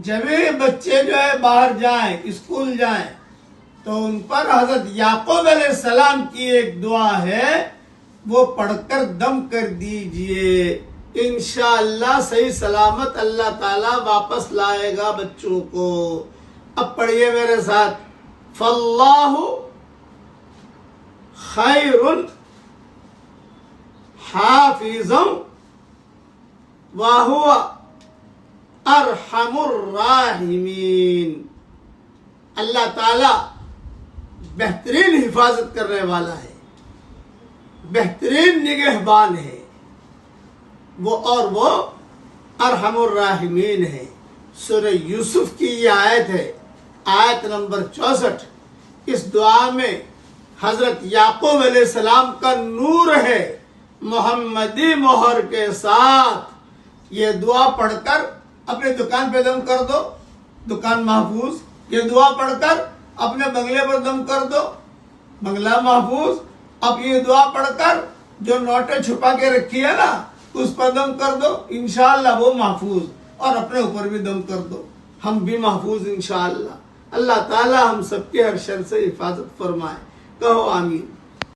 جب یہ بچے جو ہے باہر جائیں اسکول جائیں تو ان پر حضرت یعقوب علیہ السلام کی ایک دعا ہے وہ پڑھ کر دم کر دیجئے، انشاءاللہ صحیح سلامت اللہ تعالیٰ واپس لائے گا بچوں کو۔ اب پڑھیے میرے ساتھ، فاللہ خیر حافظا وہو ارحم الراحمین۔ اللہ تعالی بہترین حفاظت کرنے والا ہے، بہترین نگہبان ہے، وہ ارحم الراحمین ہے۔ سورہ یوسف کی یہ آیت ہے، آیت نمبر 64۔ اس دعا میں حضرت یعقوب علیہ السلام کا نور ہے، محمدی مہر کے ساتھ۔ یہ دعا پڑھ کر اپنے دکان پہ دم کر دو، دکان محفوظ۔ یہ دعا پڑھ کر اپنے بنگلے پر دم کر دو، بنگلہ محفوظ۔ اب یہ دعا پڑھ کر جو نوٹیں چھپا کے رکھی ہے نا اس پر دم کر دو، انشاءاللہ وہ محفوظ۔ اور اپنے اوپر بھی دم کر دو، ہم بھی محفوظ انشاءاللہ۔ اللہ تعالی ہم سب کے ہر شر سے حفاظت فرمائے، کہو آمین۔